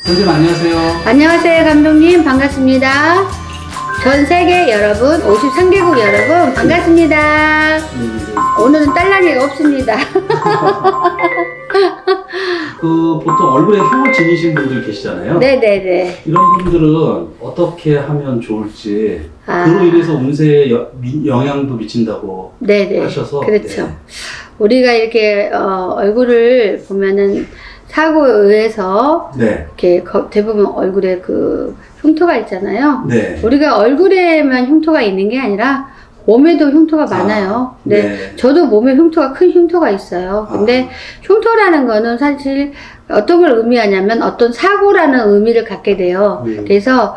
선생님 안녕하세요. 안녕하세요 감독님, 반갑습니다. 전 세계 여러분, 53개국 여러분 반갑습니다. 오늘은 딸랑이가 없습니다. 보통 얼굴에 흉을 지니신 분들 계시잖아요. 네네네. 이런 분들은 어떻게 하면 좋을지, 아. 그로 인해서 운세에 영향도 미친다고 네네. 하셔서. 그렇죠. 네. 우리가 이렇게 얼굴을 보면은 사고에 의해서 네. 이렇게 대부분 얼굴에 그 흉터가 있잖아요. 네. 우리가 얼굴에만 흉터가 있는 게 아니라 몸에도 흉터가 많아요. 네. 저도 몸에 큰 흉터가 있어요. 근데 흉터라는 거는 사실 어떤 걸 의미하냐면 어떤 사고라는 의미를 갖게 돼요. 그래서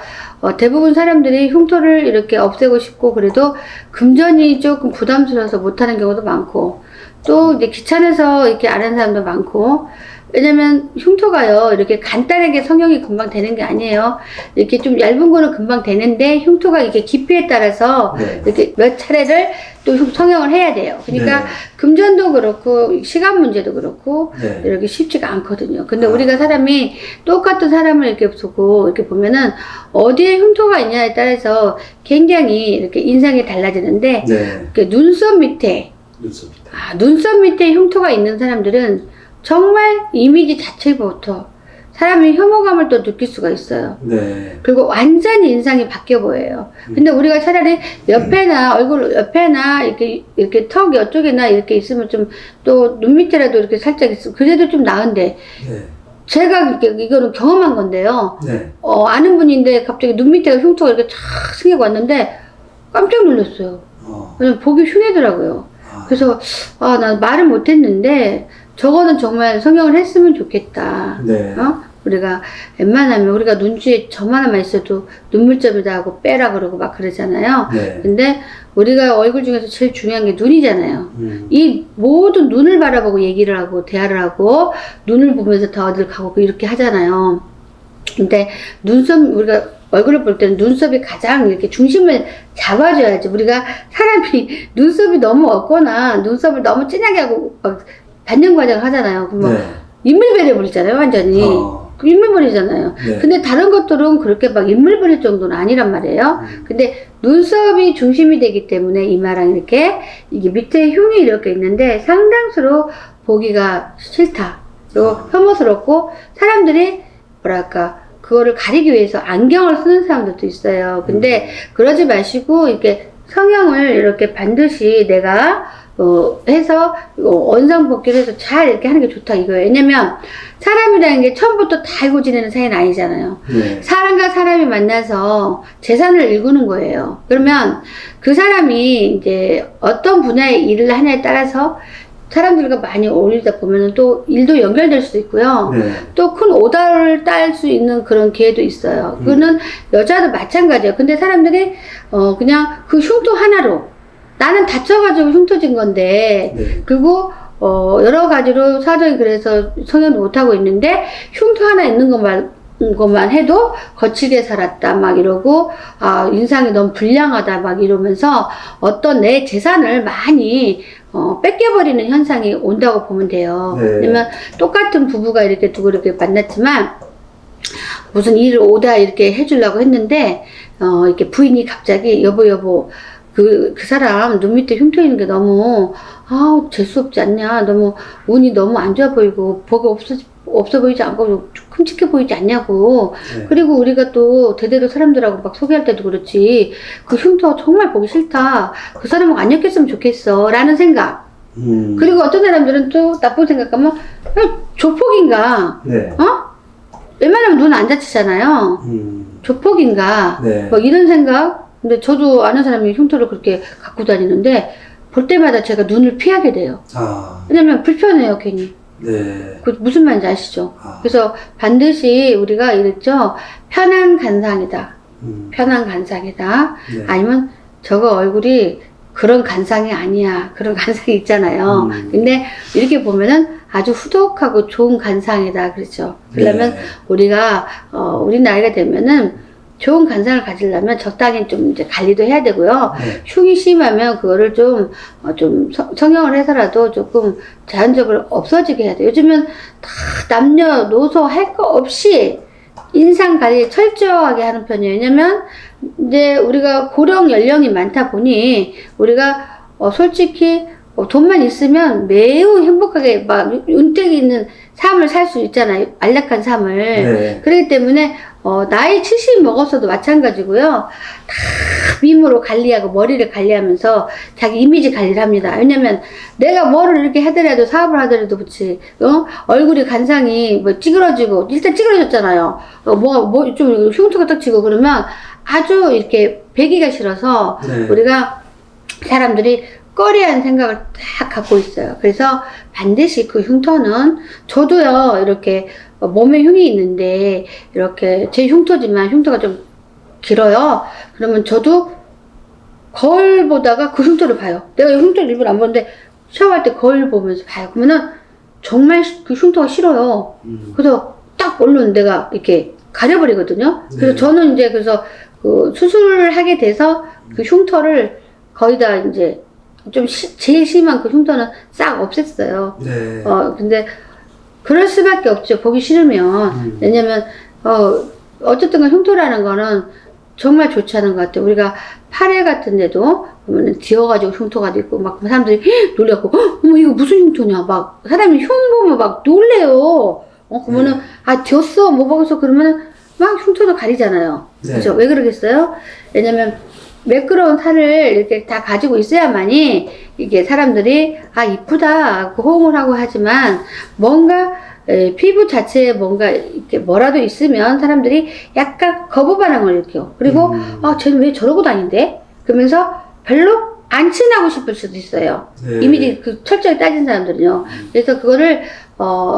대부분 사람들이 흉터를 이렇게 없애고 싶고, 그래도 금전이 조금 부담스러워서 못하는 경우도 많고, 또 이제 귀찮아서 이렇게 안 하는 사람도 많고. 왜냐면 흉터가요, 이렇게 간단하게 성형이 금방 되는 게 아니에요. 이렇게 좀 얇은 거는 금방 되는데, 흉터가 이렇게 깊이에 따라서 네. 이렇게 몇 차례를 또 성형을 해야 돼요. 그러니까 네. 금전도 그렇고 시간 문제도 그렇고 네. 이렇게 쉽지가 않거든요. 근데 우리가 사람이 똑같은 사람을 이렇게 보고 이렇게 보면은 어디에 흉터가 있냐에 따라서 굉장히 이렇게 인상이 달라지는데, 네. 그 눈썹 밑에 눈썹이다. 눈썹 밑에 흉터가 있는 사람들은 정말 이미지 자체부터 사람이 혐오감을 또 느낄 수가 있어요. 네. 그리고 완전히 인상이 바뀌어 보여요. 근데 우리가 차라리 옆에나 얼굴 옆에나 이렇게 턱 이쪽에나 이렇게 있으면 좀, 또 눈 밑에라도 이렇게 살짝 있으면 그래도 좀 나은데, 네. 제가 이거는 경험한 건데요. 네. 아는 분인데 갑자기 눈 밑에가 흉터가 이렇게 쫙 생겨 왔는데 깜짝 놀랐어요. 그냥 보기 흉하더라고요. 그래서 난 말은 못했는데 저거는 정말 성형을 했으면 좋겠다. 네. 우리가 웬만하면 우리가 눈주에 점 하나만 있어도 눈물점이다 하고 빼라 그러고 막 그러잖아요. 네. 근데 우리가 얼굴 중에서 제일 중요한 게 눈이잖아요. 이 모든 눈을 바라보고 얘기를 하고 대화를 하고 눈을 보면서 더 어딜 가고 이렇게 하잖아요. 근데 우리가 얼굴을 볼 때는 눈썹이 가장 이렇게 중심을 잡아줘야지. 우리가 사람이 눈썹이 너무 없거나 눈썹을 너무 진하게 하고 막 단년 과정을 하잖아요. 그러면 네. 인물 배려버리잖아요, 완전히. 인물 버리잖아요. 네. 근데 다른 것들은 그렇게 막 인물 버릴 정도는 아니란 말이에요. 근데 눈썹이 중심이 되기 때문에 이마랑 이렇게 이게 밑에 흉이 이렇게 있는데 상당수로 보기가 싫다. 그리고 혐오스럽고, 사람들이 뭐랄까 그거를 가리기 위해서 안경을 쓰는 사람들도 있어요. 근데 그러지 마시고 이렇게 성형을 이렇게 반드시 내가 해서 원상 복귀를 해서 잘 이렇게 하는 게 좋다 이거예요. 왜냐면 사람이라는 게 처음부터 다 알고 지내는 사이는 아니잖아요. 네. 사람과 사람이 만나서 재산을 일구는 거예요. 그러면 그 사람이 이제 어떤 분야의 일을 하냐에 따라서 사람들과 많이 어울리다 보면 또 일도 연결될 수도 있고요. 네. 또 큰 오더를 딸 수 있는 그런 기회도 있어요. 그거는 여자도 마찬가지예요. 근데 사람들이 그냥 그 흉터 하나로, 나는 다쳐가지고 흉터진 건데, 네. 그리고 여러 가지로 사정이 그래서 성형도 못하고 있는데 흉터 하나 있는 것만 해도 거칠게 살았다 막 이러고, 인상이 너무 불량하다 막 이러면서 어떤 내 재산을 많이 뺏겨버리는 현상이 온다고 보면 돼요. 네. 왜냐면 똑같은 부부가 이렇게 두고 이렇게 만났지만 무슨 일을 오다 이렇게 해주려고 했는데 이렇게 부인이 갑자기 여보 그 사람 눈 밑에 흉터 있는 게 너무 재수없지 않냐, 너무 운이 너무 안 좋아 보이고 복이 없어 보이지 않고 끔찍해 보이지 않냐고. 네. 그리고 우리가 또 대대로 사람들하고 막 소개할 때도 그렇지, 그 흉터 정말 보기 싫다, 그 사람하고 안 엮였으면 좋겠어 라는 생각. 그리고 어떤 사람들은 또 나쁜 생각하면 조폭인가, 네. 웬만하면 눈 안 다치잖아요. 조폭인가, 네. 뭐 이런 생각. 근데 저도 아는 사람이 흉터를 그렇게 갖고 다니는데 볼 때마다 제가 눈을 피하게 돼요. 왜냐면 불편해요, 괜히. 네. 그 무슨 말인지 아시죠? 그래서 반드시 우리가 이랬죠. 편한 간상이다. 편한 간상이다. 네. 아니면 저거 얼굴이 그런 간상이 아니야. 그런 간상이 있잖아요. 근데 이렇게 보면은 아주 후덕하고 좋은 간상이다. 그렇죠. 그러면 네. 우리가 우리 나이가 되면은 좋은 간상을 가지려면 적당히 좀 이제 관리도 해야 되고요. 네. 흉이 심하면 그거를 좀 성형을 해서라도 조금 자연적으로 없어지게 해야 돼요. 요즘은 다 남녀노소 할 거 없이 인상 관리 철저하게 하는 편이에요. 왜냐면 이제 우리가 고령 연령이 많다 보니 우리가 솔직히 돈만 있으면 매우 행복하게 막 윤택이 있는 삶을 살 수 있잖아요. 안락한 삶을. 네. 그렇기 때문에 나이 70 먹었어도 마찬가지고요. 다 미모로 관리하고 머리를 관리하면서 자기 이미지 관리를 합니다. 왜냐면 내가 뭐를 이렇게 하더라도 사업을 하더라도 그렇지. 얼굴이 간상이 뭐 찌그러지고 일단 찌그러졌잖아요. 좀 흉터가 딱 지고 그러면 아주 이렇게 배기가 싫어서 네. 우리가 사람들이 꺼리한 생각을 딱 갖고 있어요. 그래서 반드시 그 흉터는 저도요 이렇게 몸에 흉이 있는데 이렇게 제 흉터지만 흉터가 좀 길어요. 그러면 저도 거울 보다가 그 흉터를 봐요. 내가 이 흉터를 일부러 안 보는데 샤워할 때 거울 보면서 봐요. 그러면은 정말 그 흉터가 싫어요. 그래서 딱 얼른 내가 이렇게 가려버리거든요. 그래서 네. 저는 이제 그래서 그 수술을 하게 돼서 그 흉터를 거의 다 이제 좀 제일 심한 그 흉터는 싹 없앴어요. 네. 근데 그럴 수밖에 없죠. 보기 싫으면. 왜냐면 어쨌든 그 흉터라는 거는 정말 좋지 않은 것 같아요. 우리가 팔에 같은 데도 보면은 뒤어가지고 흉터가 있고 막 사람들이 놀래고 어머 이거 무슨 흉터냐 막 사람이 흉 보면 막 놀래요. 그러면은 뒤었어 뭐 먹었어 그러면은 막 흉터도 가리잖아요. 네. 그죠? 왜 그러겠어요? 왜냐면 매끄러운 살을 이렇게 다 가지고 있어야만이 이게 사람들이 이쁘다 호응을 하고 하지만 뭔가 피부 자체에 뭔가 이렇게 뭐라도 있으면 사람들이 약간 거부 반응을 일으켜. 그리고 쟤는 왜 저러고 다닌대? 그러면서 별로 안 친하고 싶을 수도 있어요. 네. 이미지 그 철저히 따진 사람들은요. 그래서 그거를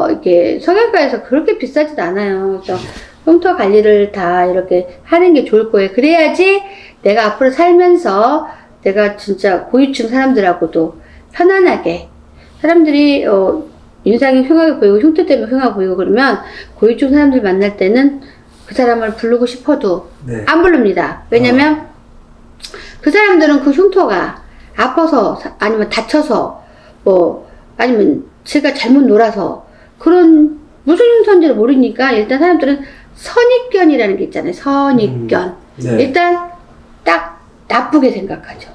이렇게 성형과에서 그렇게 비싸지도 않아요. 그래서 흉터 관리를 다 이렇게 하는 게 좋을 거예요. 그래야지 내가 앞으로 살면서 내가 진짜 고유층 사람들하고도 편안하게 사람들이 인상이 흉하게 보이고 흉터 때문에 흉하게 보이고 그러면 고유층 사람들 만날 때는 그 사람을 부르고 싶어도 네. 안 부릅니다. 왜냐면 그 사람들은 그 흉터가 아파서 아니면 다쳐서 아니면 제가 잘못 놀아서 그런 무슨 흉터인지를 모르니까 일단 사람들은 선입견이라는 게 있잖아요. 선입견. 네. 일단 딱 나쁘게 생각하죠.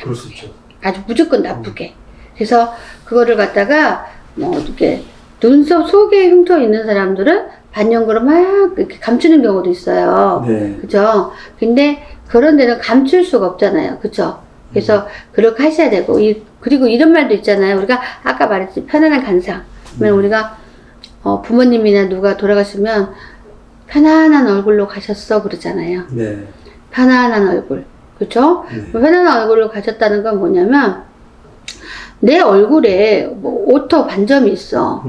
그럴 수 있죠. 아주 무조건 나쁘게. 그래서 그거를 갖다가 이렇게 눈썹 속에 흉터 있는 사람들은 반영구로 막 이렇게 감추는 경우도 있어요. 네. 그죠? 근데 그런 데는 감출 수가 없잖아요. 그죠? 그래서 그렇게 하셔야 되고, 그리고 이런 말도 있잖아요. 우리가 아까 말했지, 편안한 간상. 그러면 우리가 부모님이나 누가 돌아가시면 편안한 얼굴로 가셨어 그러잖아요. 네. 편안한 얼굴. 그죠? 네. 편안한 얼굴로 가셨다는 건 뭐냐면, 내 얼굴에 오터 반점이 있어.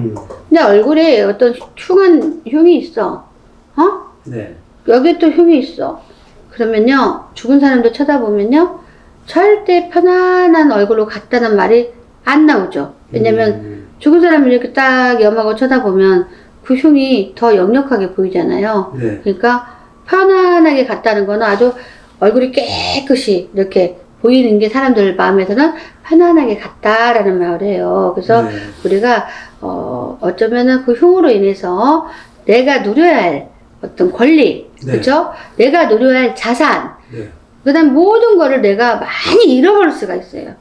내 얼굴에 어떤 흉이 있어. 네. 여기 또 흉이 있어. 그러면요, 죽은 사람들 쳐다보면요, 절대 편안한 얼굴로 갔다는 말이 안 나오죠. 왜냐면, 죽은 사람을 이렇게 딱 염하고 쳐다보면 그 흉이 더 역력하게 보이잖아요. 네. 그러니까 편안하게 갔다는 거는 아주 얼굴이 깨끗이 이렇게 보이는 게 사람들 마음에서는 편안하게 갔다라는 말을 해요. 그래서 네. 우리가 어쩌면은 그 흉으로 인해서 내가 누려야 할 어떤 권리, 네. 그렇죠? 내가 누려야 할 자산, 네. 그다음 모든 거를 내가 많이 잃어버릴 수가 있어요.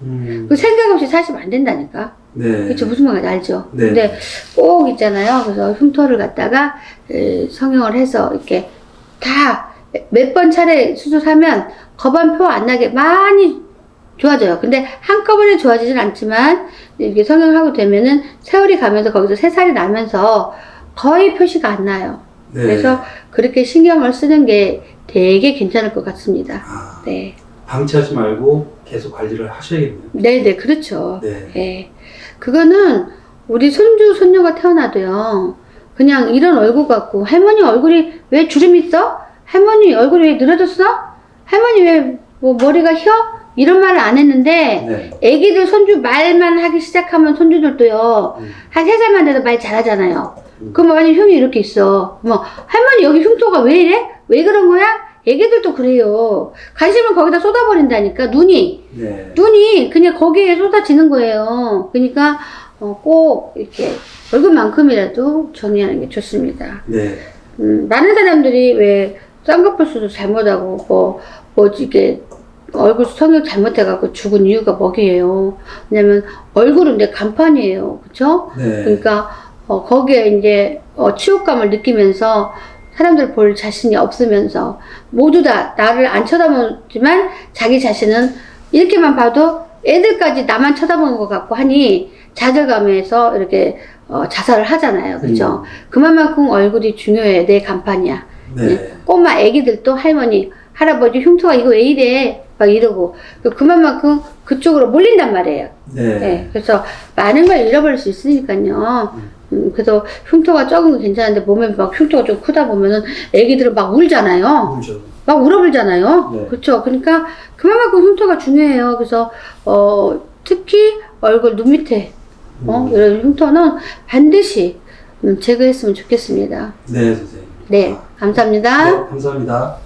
그 생각 없이 사시면 안 된다니까. 네. 그렇죠? 무슨 말인지 알죠? 네. 근데 꼭 있잖아요. 그래서 흉터를 갖다가 성형을 해서 이렇게 다 몇 번 차례 수술하면 거반표 안 나게 많이 좋아져요. 근데 한꺼번에 좋아지진 않지만 이게 성형하고 되면은 세월이 가면서 거기서 새살이 나면서 거의 표시가 안 나요. 네. 그래서 그렇게 신경을 쓰는 게 되게 괜찮을 것 같습니다. 네. 방치하지 말고 계속 관리를 하셔야겠네요. 네네, 그렇죠. 네. 네. 그거는 우리 손주, 손녀가 태어나도요, 그냥 이런 얼굴 같고, 할머니 얼굴이 왜 주름 있어? 할머니 얼굴이 왜 늘어졌어? 할머니 왜 머리가 휘어? 이런 말을 안 했는데, 네. 애기들 손주 말만 하기 시작하면 손주들도요, 한 3살만 돼도 말 잘하잖아요. 그럼 아니 흉이 이렇게 있어. 할머니 여기 흉터가 왜 이래? 왜 그런 거야? 애기들도 그래요. 관심을 거기다 쏟아버린다니까, 눈이 그냥 거기에 쏟아지는 거예요. 그러니까 꼭 이렇게 얼굴만큼이라도 정리하는 게 좋습니다. 네. 많은 사람들이 왜 쌍꺼풀 수술 잘못하고 이게 얼굴 성형 잘못해갖고 죽은 이유가 뭐게요? 왜냐면 얼굴은 내 간판이에요. 그쵸? 네. 그러니까, 거기에 이제, 치욕감을 느끼면서 사람들 볼 자신이 없으면서 모두 다 나를 안 쳐다보지만 자기 자신은 이렇게만 봐도 애들까지 나만 쳐다보는 것 같고 하니 좌절감에서 이렇게 자살을 하잖아요. 그죠? 그만큼 얼굴이 중요해. 내 간판이야. 네. 꼬마 애기들도 할머니, 할아버지 흉터가 이거 왜 이래? 막 이러고 그만큼 그쪽으로 몰린단 말이에요. 네. 네, 그래서 많은 걸 잃어버릴 수 있으니까요. 그래서 흉터가 적은 건 괜찮은데 몸에 막 흉터가 좀 크다 보면은 애기들은 막 울잖아요. 그렇죠. 막 울어불잖아요. 네. 그렇죠. 그러니까 그만큼 흉터가 중요해요. 그래서 특히 얼굴 눈 밑에 이런 흉터는 반드시 제거했으면 좋겠습니다. 네, 선생님. 네, 감사합니다. 네, 감사합니다.